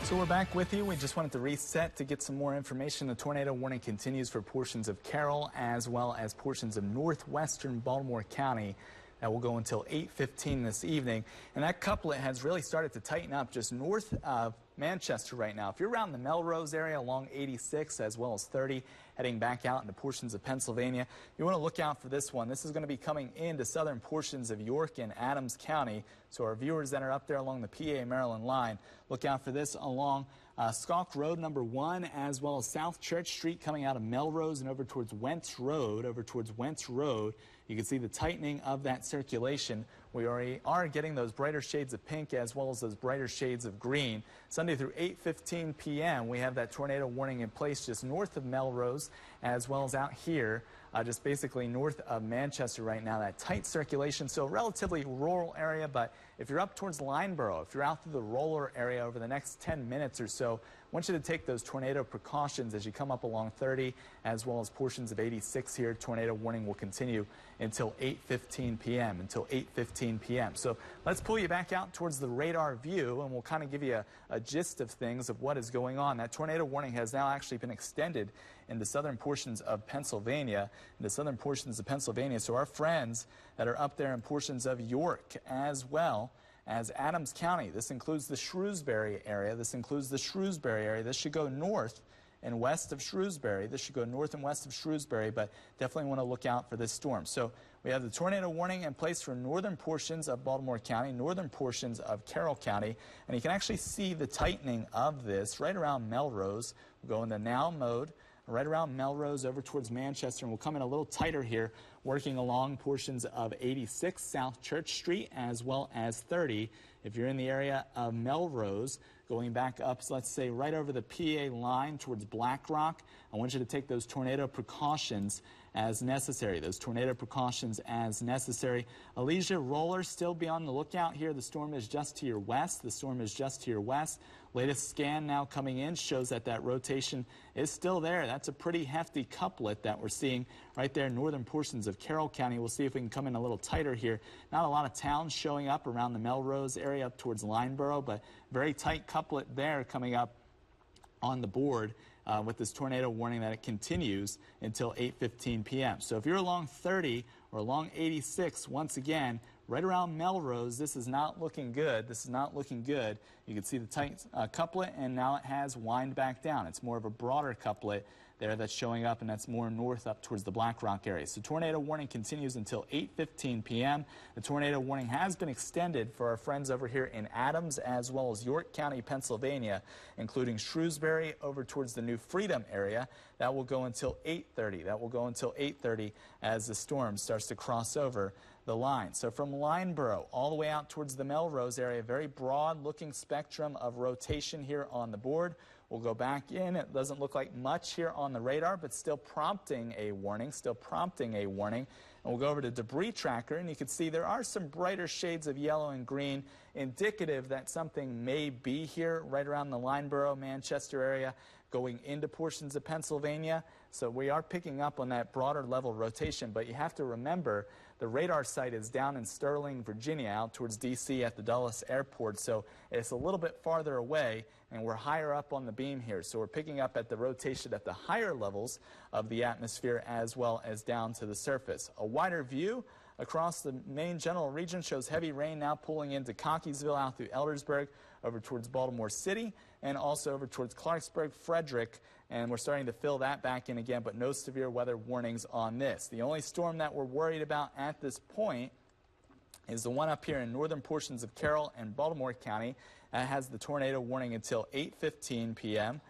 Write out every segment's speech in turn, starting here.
So we're back with you. We just wanted to reset to get some more information. The tornado warning continues for portions of Carroll as well as portions of northwestern Baltimore County. That will go until 8:15 this evening. And that couplet has really started to tighten up just north of Manchester right now. If you're around the Melrose area along 86 as well as 30, heading back out into portions of Pennsylvania, you want to look out for this one. This is going to be coming into southern portions of York and Adams County. So our viewers that are up there along the PA-Maryland line, look out for this along Skalk Road number 1 as well as South Church Street coming out of Melrose and over towards Wentz Road. You can see the tightening of that circulation. We already are getting those brighter shades of pink as well as those brighter shades of green. Sunday through 8:15 p.m. we have that tornado warning in place just north of Melrose as well as out here just basically north of Manchester right now. That tight circulation, so relatively rural area, but if you're up towards Lineborough, if you're out through the roller area over the next 10 minutes or so, I want you to take those tornado precautions as you come up along 30 as well as portions of 86 here. Tornado warning will continue until 8:15 p.m. So let's pull you back out towards the radar view and we'll kind of give you a gist of things of what is going on. That tornado warning has now actually been extended into southern portions of Pennsylvania, So our friends that are up there in portions of York as well as Adams County, this includes the Shrewsbury area. This should go north and west of Shrewsbury. But definitely want to look out for this storm. So we have the tornado warning in place for northern portions of Baltimore County, northern portions of Carroll County, and you can actually see the tightening of this right around Melrose. We'll go into now mode. Right around Melrose over towards Manchester, and we'll come in a little tighter here, working along portions of 86 South Church Street as well as 30. If you're in the area of Melrose, going back up, so let's say right over the PA line towards Black Rock, I want you to take those tornado precautions as necessary. Elysia Roller, still be on the lookout here. The storm is just to your west. Latest scan now coming in shows that that rotation is still there. That's a pretty hefty couplet that we're seeing right there in northern portions of Carroll County. We'll see if we can come in a little tighter here. Not a lot of towns showing up around the Melrose area up towards Lineborough, but very tight couplet there coming up on the board with this tornado warning that it continues until 8:15 p.m. So if you're along 30 or along 86, once again, right around Melrose, this is not looking good. You can see the tight couplet, and now it has wind back down. It's more of a broader couplet there that's showing up, and that's more north up towards the Black Rock area. So tornado warning continues until 8:15 p.m. The tornado warning has been extended for our friends over here in Adams as well as York County, Pennsylvania, including Shrewsbury over towards the New Freedom area. That will go until 8:30. As the storm starts to cross over the line. So from Lineborough all the way out towards the Melrose area, very broad looking spectrum of rotation here on the board. We'll go back in. It doesn't look like much here on the radar, but still prompting a warning. And we'll go over to debris tracker, and you can see there are some brighter shades of yellow and green, indicative that something may be here right around the Lineborough, Manchester area, going into portions of Pennsylvania. So we are picking up on that broader level rotation, but you have to remember the radar site is down in Sterling, Virginia, out towards D.C. at the Dulles Airport, so it's a little bit farther away, and we're higher up on the beam here. So we're picking up at the rotation at the higher levels of the atmosphere as well as down to the surface. A wider view across the main general region shows heavy rain now pulling into Cockeysville out through Eldersburg over towards Baltimore City and also over towards Clarksburg, Frederick, and we're starting to fill that back in again, but no severe weather warnings on this. The only storm that we're worried about at this point is the one up here in northern portions of Carroll and Baltimore County. That has the tornado warning until 8:15 p.m.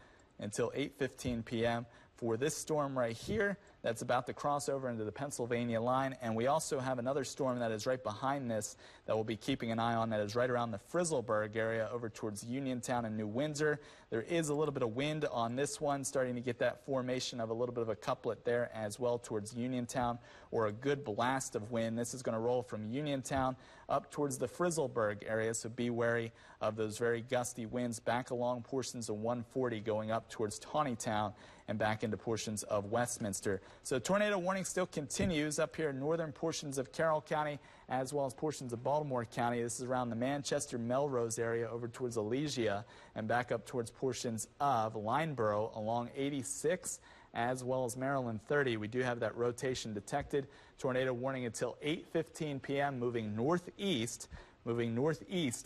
For this storm right here that's about to cross over into the Pennsylvania line. And we also have another storm that is right behind this that we'll be keeping an eye on, that is right around the Frizzleburg area over towards Uniontown and New Windsor. There is a little bit of wind on this one, starting to get that formation of a little bit of a couplet there as well towards Uniontown, or a good blast of wind. This is going to roll from Uniontown up towards the Frizzleburg area, so be wary of those very gusty winds back along portions of 140 going up towards Taneytown and back into portions of Westminster. So tornado warning still continues up here in northern portions of Carroll County as well as portions of Baltimore County. This is around the Manchester Melrose area over towards Elysia and back up towards portions of Lineborough along 86 as well as Maryland 30. We do have that rotation detected. Tornado warning until 8:15 p.m. moving northeast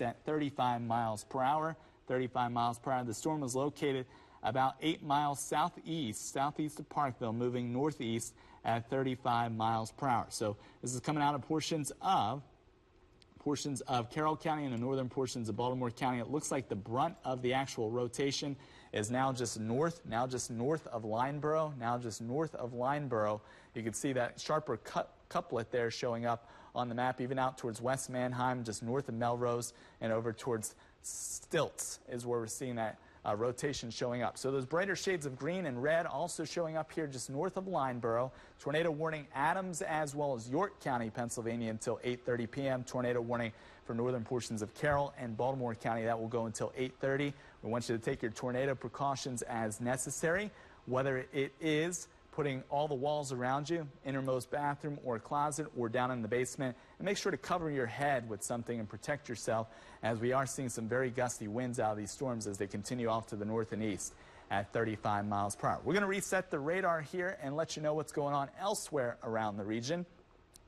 at 35 miles per hour. 35 miles per hour. The storm was located about 8 miles southeast of Parkville, moving northeast at 35 miles per hour. So this is coming out of portions of Carroll County and the northern portions of Baltimore County. It looks like the brunt of the actual rotation is now just north of Lineborough. You can see that sharper couplet there showing up on the map, even out towards West Manheim, just north of Melrose, and over towards Stilts is where we're seeing that rotation showing up. So those brighter shades of green and red also showing up here just north of Lineborough. Tornado warning Adams as well as York County, Pennsylvania until 8:30 p.m. Tornado warning for northern portions of Carroll and Baltimore County. That will go until 8:30. We want you to take your tornado precautions as necessary, whether it is putting all the walls around you, innermost bathroom or closet, or down in the basement. And make sure to cover your head with something and protect yourself, as we are seeing some very gusty winds out of these storms as they continue off to the north and east at 35 miles per hour. We're going to reset the radar here and let you know what's going on elsewhere around the region.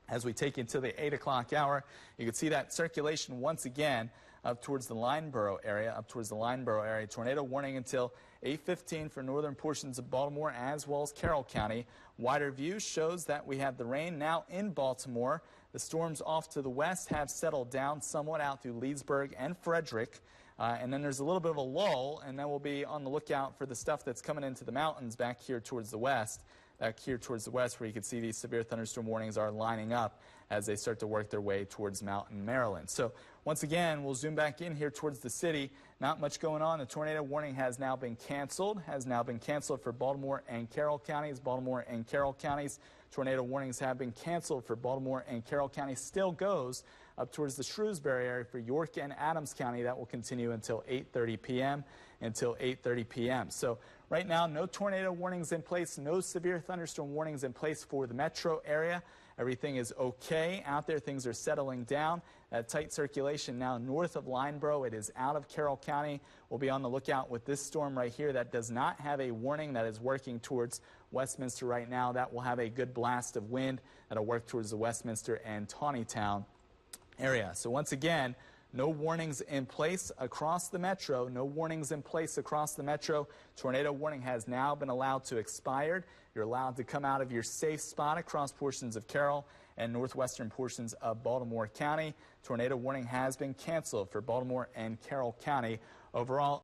As we take you to the 8 o'clock hour, you can see that circulation once again up towards the Lineborough area. Tornado warning until 8:15 for northern portions of Baltimore as well as Carroll County. Wider view shows that we have the rain now in Baltimore. The storms off to the west have settled down somewhat out through Leesburg and Frederick. And then there's a little bit of a lull, and then we'll be on the lookout for the stuff that's coming into the mountains back here towards the west. Where you can see these severe thunderstorm warnings are lining up as they start to work their way towards Mountain, Maryland. So once again, we'll zoom back in here towards the city. Not much going on. The tornado warning has now been canceled. For Baltimore and Carroll counties. Tornado warnings have been canceled for Baltimore and Carroll County. Still goes up towards the Shrewsbury area for York and Adams County. That will continue until 8:30 p.m. So right now, no tornado warnings in place, no severe thunderstorm warnings in place for the metro area. Everything is okay out there. Things are settling down. Tight circulation now north of Lineborough. It is out of Carroll County. We'll be on the lookout with this storm right here that does not have a warning, that is working towards Westminster right now. That will have a good blast of wind that will work towards the Westminster and Taneytown area. So once again, no warnings in place across the metro. Tornado warning has now been allowed to expire. You're allowed to come out of your safe spot across portions of Carroll and northwestern portions of Baltimore County. Tornado warning has been canceled for Baltimore and Carroll County. Overall,